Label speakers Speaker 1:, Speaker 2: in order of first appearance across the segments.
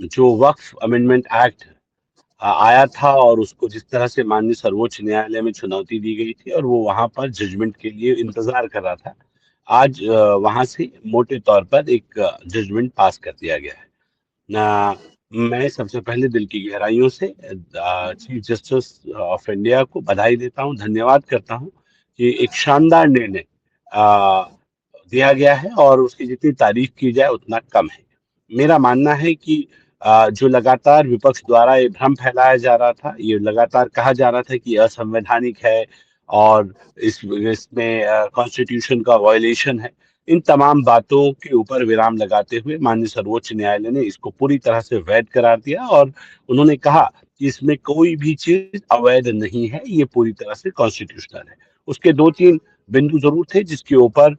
Speaker 1: जो वक्फ amendment act आया था और उसको जिस तरह से माननीय सर्वोच्च न्यायालय में चुनौती दी गई थी और वो वहां पर जजमेंट के लिए इंतजार कर रहा था। आज वहां से मोटे तौर पर एक जजमेंट पास कर दिया गया है। ना, मैं सबसे पहले दिल की गहराइयों से चीफ जस्टिस ऑफ इंडिया को बधाई देता हूं, धन्यवाद करता हूं कि एक शानदार निर्णय अ, दिया गया है और उसकी जितनी तारीफ की जाए उतना कम है। मेरा मानना है कि जो लगातार विपक्ष द्वारा ये भ्रम फैलाया जा रहा था, ये लगातार कहा जा रहा था कि असंवैधानिक है और इसमें कॉन्स्टिट्यूशन का वायलेशन है। इन तमाम बातों के ऊपर विराम लगाते हुए माननीय सर्वोच्च न्यायालय ने इसको पूरी तरह से वैध करार दिया और उन्होंने कहा कि इसमें कोई भी चीज अवैध नहीं है, ये पूरी तरह से कॉन्स्टिट्यूशनल है। उसके 2-3 बिंदु जरूर थे जिसके ऊपर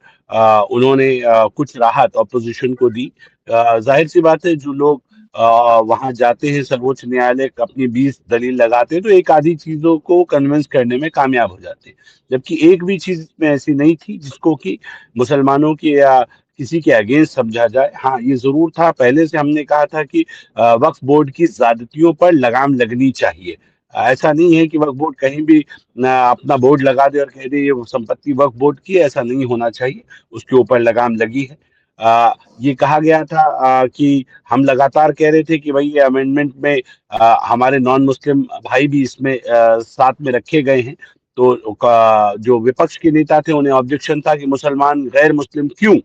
Speaker 1: उन्होंने कुछ राहत ऑपोजिशन को दी। जाहिर सी बात है, जो लोग वहां जाते हैं सर्वोच्च न्यायालय अपनी 20 दलील लगाते हैं तो एक आधी चीजों को कन्विंस करने में कामयाब हो जाते हैं, जबकि एक भी चीज इसमें ऐसी नहीं थी जिसको कि मुसलमानों की या किसी के अगेंस्ट समझा जाए। हाँ, ये जरूर था, पहले से हमने कहा था कि वक्फ बोर्ड की ज्यादतियों पर लगाम लगनी चाहिए। ऐसा नहीं है कि वक्फ बोर्ड कहीं भी अपना बोर्ड लगा दे और कह दे ये वो संपत्ति वक्फ बोर्ड की है, ऐसा नहीं होना चाहिए। उसके ऊपर लगाम लगी है। ये कहा गया था कि हम लगातार कह रहे थे कि भाई ये अमेंडमेंट में हमारे नॉन मुस्लिम भाई भी इसमें साथ में रखे गए हैं। तो जो विपक्ष के नेता थे उन्हें ऑब्जेक्शन था कि मुसलमान गैर मुस्लिम क्यों,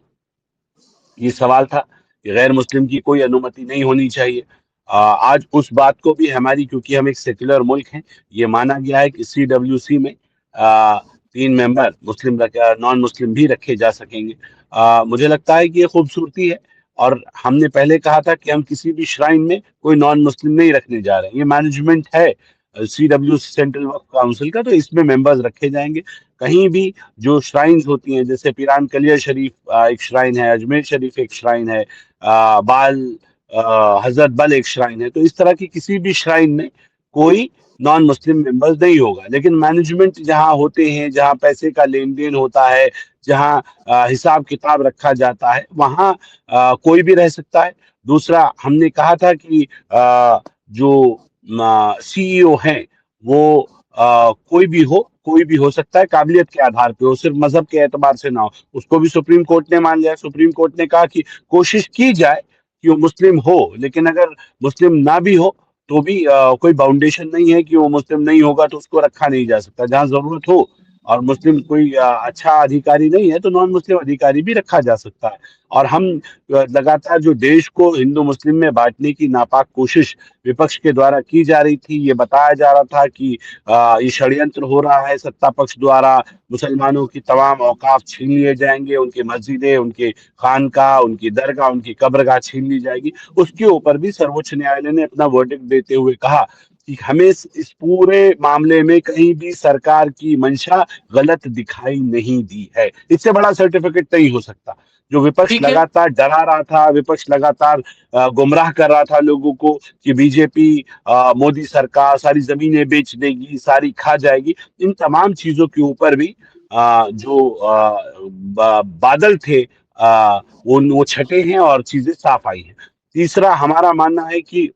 Speaker 1: ये सवाल था कि गैर मुस्लिम की कोई अनुमति नहीं होनी चाहिए। आज उस बात को भी हमारी, क्योंकि हम एक सेक्युलर मुल्क हैं, ये माना गया है कि CWC में 3 मेंबर मुस्लिम नॉन मुस्लिम भी रखे जा सकेंगे। मुझे लगता है कि ये खूबसूरती है और हमने पहले कहा था कि हम किसी भी श्राइन में कोई नॉन मुस्लिम नहीं रखने जा रहे हैं। ये मैनेजमेंट है CWC सेंट्रल वक्फ काउंसिल का, तो इसमें मेंबर्स रखे जाएंगे। कहीं भी जो श्राइन्स होती हैं, जैसे पीरान कलिया शरीफ एक श्राइन है, अजमेर शरीफ एक श्राइन है, बाल हजरत बल एक श्राइन है, तो इस तरह की किसी भी श्राइन में कोई नॉन मुस्लिम मेंबर्स नहीं होगा। लेकिन मैनेजमेंट जहां होते हैं, जहां पैसे का लेन देन होता है, जहां हिसाब किताब रखा जाता है, वहां कोई भी रह सकता है। दूसरा, हमने कहा था कि जो CEO हैं वो कोई भी हो सकता है, काबिलियत के आधार पे हो, सिर्फ मजहब के एतबार से ना हो। उसको भी सुप्रीम कोर्ट ने मान लिया। सुप्रीम कोर्ट ने कहा कि कोशिश की जाए कि वो मुस्लिम हो, लेकिन अगर मुस्लिम ना भी हो तो भी कोई बाउंडेशन नहीं है कि वो मुस्लिम नहीं होगा तो उसको रखा नहीं जा सकता। जहां जरूरत हो और मुस्लिम कोई अच्छा अधिकारी नहीं है तो नॉन मुस्लिम अधिकारी भी रखा जा सकता है। और हम लगातार जो देश को हिंदू मुस्लिम में बांटने की नापाक कोशिश विपक्ष के द्वारा की जा रही थी, ये बताया जा रहा था कि ये षड्यंत्र हो रहा है सत्ता पक्ष द्वारा, मुसलमानों की तमाम औकाफ छीन लिए जाएंगे, उनकी मस्जिदें, उनके खानका, उनकी दरगाह, उनकी कब्रगाह छीन ली जाएगी। उसके ऊपर भी सर्वोच्च न्यायालय ने अपना वर्डिक्ट देते हुए कहा कि हमें इस पूरे मामले में कहीं भी सरकार की मंशा गलत दिखाई नहीं दी है। इससे बड़ा सर्टिफिकेट नहीं हो सकता। जो विपक्ष
Speaker 2: ठीक है।
Speaker 1: लगातार डरा रहा था, विपक्ष लगातार गुमराह कर रहा था लोगों को कि बीजेपी, मोदी सरकार सारी जमीनें बेच देगी, सारी खा जाएगी, इन तमाम चीजों के ऊपर भी जो बादल थे वो छटे हैं और चीजें साफ आई हैं। तीसरा, हमारा मानना है कि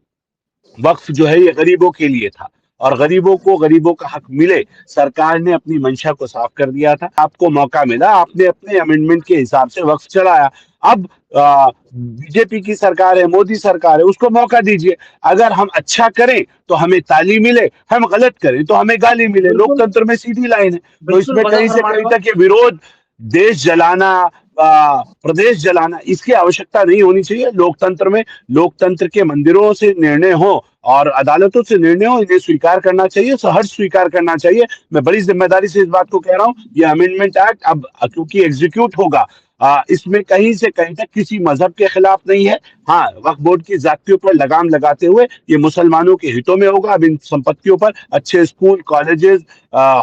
Speaker 1: वक्फ जो है ये गरीबों के लिए था और गरीबों को गरीबों का हक मिले। सरकार ने अपनी मंशा को साफ कर दिया था, आपको मौका मिला, आपने अपने अमेंडमेंट के हिसाब से वक्फ चलाया। अब बीजेपी की सरकार है, मोदी सरकार है, उसको मौका दीजिए। अगर हम अच्छा करें तो हमें ताली मिले, हम गलत करें तो हमें गाली मिले।
Speaker 2: बिल्कुल।
Speaker 1: लोकतंत्र में सीधी लाइन है। तो
Speaker 2: बिल्कुल
Speaker 1: इसमें
Speaker 2: वजह
Speaker 1: कहीं से कहीं
Speaker 2: फरमाएगा।
Speaker 1: तक ये विरोध, देश जलाना, प्रदेश जलाना, इसकी आवश्यकता नहीं होनी चाहिए। लोकतंत्र में लोकतंत्र के मंदिरों से निर्णय हो और अदालतों से निर्णय हो, इन्हें स्वीकार करना चाहिए, सहर्ष स्वीकार करना चाहिए। मैं बड़ी जिम्मेदारी से इस बात को कह रहा हूं। ये अमेंडमेंट एक्ट अब क्योंकि एग्जीक्यूट होगा, इसमें कहीं से कहीं तक किसी मजहब के खिलाफ नहीं है। हाँ, वक्फ बोर्ड की जातियों पर लगाम लगाते हुए ये मुसलमानों के हितों में होगा। अब इन संपत्तियों पर अच्छे स्कूल, कॉलेजेस,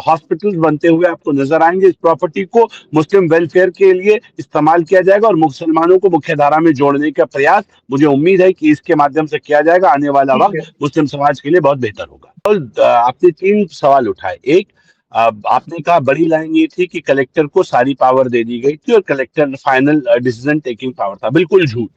Speaker 1: हॉस्पिटल्स बनते हुए आपको नजर आएंगे। इस प्रॉपर्टी को मुस्लिम वेलफेयर के लिए इस्तेमाल किया जाएगा और मुसलमानों को मुख्य धारा में जोड़ने का प्रयास, मुझे उम्मीद है कि इसके माध्यम से किया जाएगा। आने वाला
Speaker 2: ठीक है।
Speaker 1: वक्त मुस्लिम समाज के लिए बहुत बेहतर होगा। और आपने 3 सवाल उठाए। एक, आपने कहा बड़ी लाइन ये थी कि कलेक्टर को सारी पावर दे दी गई थी और collector final decision taking power था। बिल्कुल झूठ।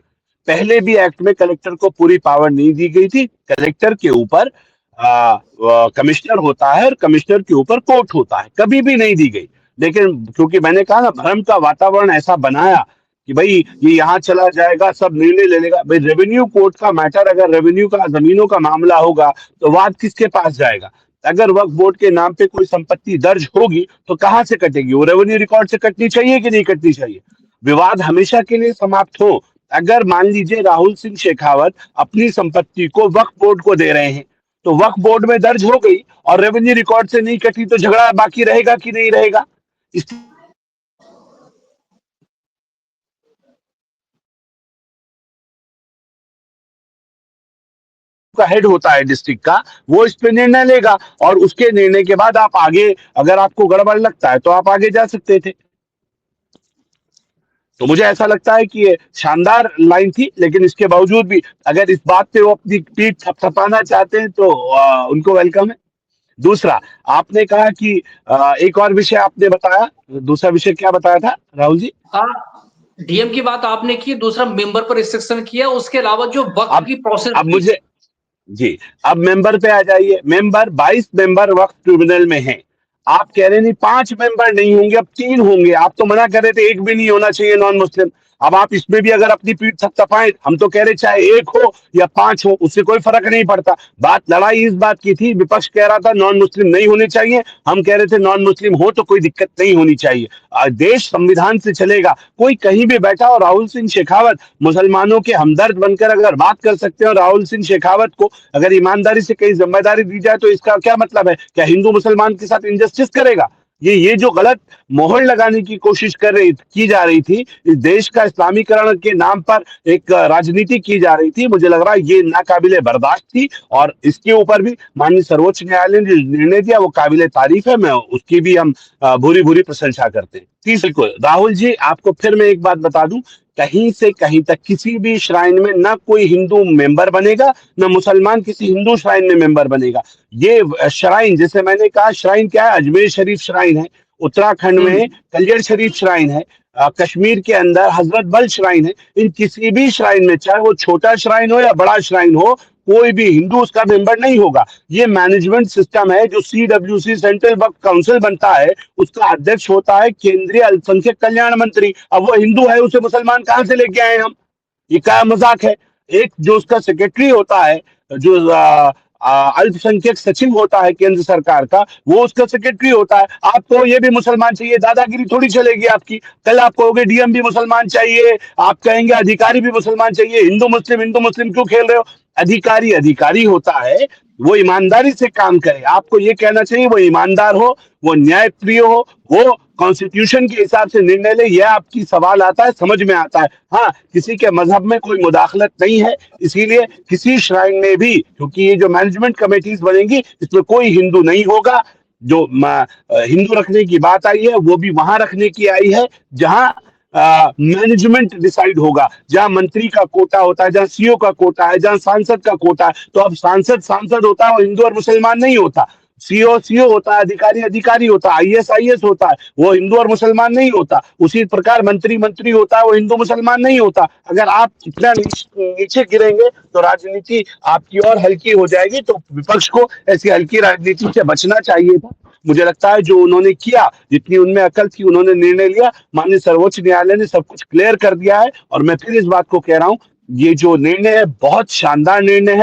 Speaker 1: पहले भी एक्ट में कलेक्टर को पूरी पावर नहीं दी गई थी। कलेक्टर के ऊपर कमिश्नर होता है और कमिश्नर के ऊपर कोर्ट होता है, कभी भी नहीं दी गई। लेकिन क्योंकि मैंने कहा ना, भ्रम का वातावरण ऐसा बनाया कि भाई ये यहाँ चला जाएगा, सब निर्णय ले लेगा। भाई रेवेन्यू कोर्ट का मैटर, अगर रेवेन्यू का जमीनों का मामला होगा तो वाद किसके पास जाएगा? अगर वक्फ बोर्ड के नाम पे कोई संपत्ति दर्ज होगी तो कहाँ से कटेगी? वो रेवेन्यू रिकॉर्ड से कटनी चाहिए कि नहीं कटनी चाहिए? विवाद हमेशा के लिए समाप्त हो। अगर मान लीजिए राहुल सिंह शेखावत अपनी संपत्ति को वक्फ बोर्ड को दे रहे हैं, तो वक्फ बोर्ड में दर्ज हो गई और रेवेन्यू रिकॉर्ड से नहीं कटी, तो झगड़ा बाकी रहेगा कि नहीं रहेगा? इस का हेड होता है डिस्ट्रिक्ट का, वो इस पे निर्णय लेगा और उसके निर्णय के बाद आप आगे, अगर आपको गड़बड़ लगता है तो आप आगे जा सकते थे। तो मुझे ऐसा लगता है कि ये शानदार लाइन थी, लेकिन इसके बावजूद भी अगर इस बात पे वो अपनी पीठ थपथपाना चाहते हैं तो उनको वेलकम है। दूसरा, आपने कहा कि एक और विषय आपने बताया, दूसरा विषय क्या बताया था राहुल जी?
Speaker 2: हाँ, डीएम की बात आपने की, दूसरा मेंबर पर रिस्ट्रिक्शन किया, उसके अलावा जो वक्त
Speaker 1: अब
Speaker 2: की प्रोसेस
Speaker 1: अब
Speaker 2: थी।
Speaker 1: मुझे जी, अब मेंबर पे आ जाइए। मेंबर 22 मेंबर वक्फ ट्रिब्यूनल में हैं। आप कह रहे नहीं 5 मेंबर नहीं होंगे, अब 3 होंगे। आप तो मना कर रहे थे एक भी नहीं होना चाहिए नॉन मुस्लिम। अब आप इसमें भी अगर अपनी पीठ थपथपाएं, हम तो कह रहे चाहे 1 हो या 5 हो, उससे कोई फर्क नहीं पड़ता। बात, लड़ाई इस बात की थी, विपक्ष कह रहा था नॉन मुस्लिम नहीं होने चाहिए, हम कह रहे थे नॉन मुस्लिम हो तो कोई दिक्कत नहीं होनी चाहिए। देश संविधान से चलेगा। कोई कहीं भी बैठा हो, राहुल सिंह शेखावत मुसलमानों के हमदर्द बनकर अगर बात कर सकते हो, राहुल सिंह शेखावत को अगर ईमानदारी से कहीं जिम्मेदारी दी जाए तो इसका क्या मतलब है? क्या हिंदू मुसलमान के साथ इनजस्टिस करेगा? ये जो गलत मोहर लगाने की कोशिश की जा रही थी, इस देश का इस्लामीकरण के नाम पर एक राजनीति की जा रही थी, मुझे लग रहा है ये नाकाबिले बर्दाश्त थी। और इसके ऊपर भी माननीय सर्वोच्च न्यायालय ने जो निर्णय दिया वो काबिले तारीफ है, मैं उसकी भी हम भूरी भूरी प्रशंसा करते हैं। तीसरे को राहुल जी, आपको फिर मैं एक बात बता दूं, कहीं से कहीं तक किसी भी श्राइन में ना कोई हिंदू मेंबर बनेगा, ना मुसलमान किसी हिंदू श्राइन में मेंबर बनेगा। ये श्राइन, जैसे मैंने कहा, श्राइन क्या है? अजमेर शरीफ श्राइन है, उत्तराखंड में कलियर शरीफ श्राइन है, कश्मीर के अंदर हजरत बल श्राइन है। इन किसी भी श्राइन में, चाहे वो छोटा श्राइन हो या बड़ा श्राइन हो, कोई भी हिंदू उसका मेंबर नहीं होगा। ये मैनेजमेंट सिस्टम है। जो CWC सेंट्रल वक्फ काउंसिल बनता है, उसका अध्यक्ष होता है केंद्रीय अल्पसंख्यक कल्याण मंत्री। अब वो हिंदू है, उसे मुसलमान कहां से लेके आए हम? ये क्या मजाक है? एक जो उसका सेक्रेटरी होता है, जो अल्पसंख्यक सचिव होता है केंद्र सरकार का, वो उसका सेक्रेटरी होता है। आपको ये भी मुसलमान चाहिए, दादागिरी थोड़ी चलेगी आपकी। कल आप कहोगे डीएम भी मुसलमान चाहिए, आप कहेंगे अधिकारी भी मुसलमान चाहिए। हिंदू मुस्लिम क्यों खेल रहे हो? अधिकारी अधिकारी होता है, वो ईमानदारी से काम करे। आपको ये कहना चाहिए वो ईमानदार हो, वो न्याय प्रिय हो, वो कॉन्स्टिट्यूशन के हिसाब से निर्णय ले। यह आपकी सवाल आता है, समझ में आता है। हाँ, किसी के मजहब में कोई मुदाखलत नहीं है, इसीलिए किसी श्राइन में भी, क्योंकि ये जो मैनेजमेंट कमेटीज बनेंगी इसमें कोई हिंदू नहीं होगा। जो हिंदू रखने की बात आई है वो भी वहां रखने की आई है जहां मैनेजमेंट डिसाइड होगा, जहां मंत्री का कोटा होता है, जहां सीओ का कोटा है, जहां सांसद का कोटा है। तो अब सांसद सांसद होता है, वो हिंदू और मुसलमान नहीं होता। सीओ सीओ होता है, अधिकारी अधिकारी होता है, आईएएस आईएएस होता है, वो हिंदू और मुसलमान नहीं होता। उसी प्रकार मंत्री मंत्री होता है, वो हिंदू मुसलमान नहीं होता। अगर आप इतना नीचे गिरेंगे तो राजनीति आपकी और हल्की हो जाएगी। तो विपक्ष को ऐसी हल्की राजनीति से बचना चाहिए था। मुझे लगता है जो उन्होंने किया, जितनी उनमें अकल थी, उन्होंने निर्णय लिया। माननीय सर्वोच्च न्यायालय ने सब कुछ क्लियर कर दिया है। और मैं फिर इस बात को कह रहा हूं, ये जो निर्णय है बहुत शानदार निर्णय है।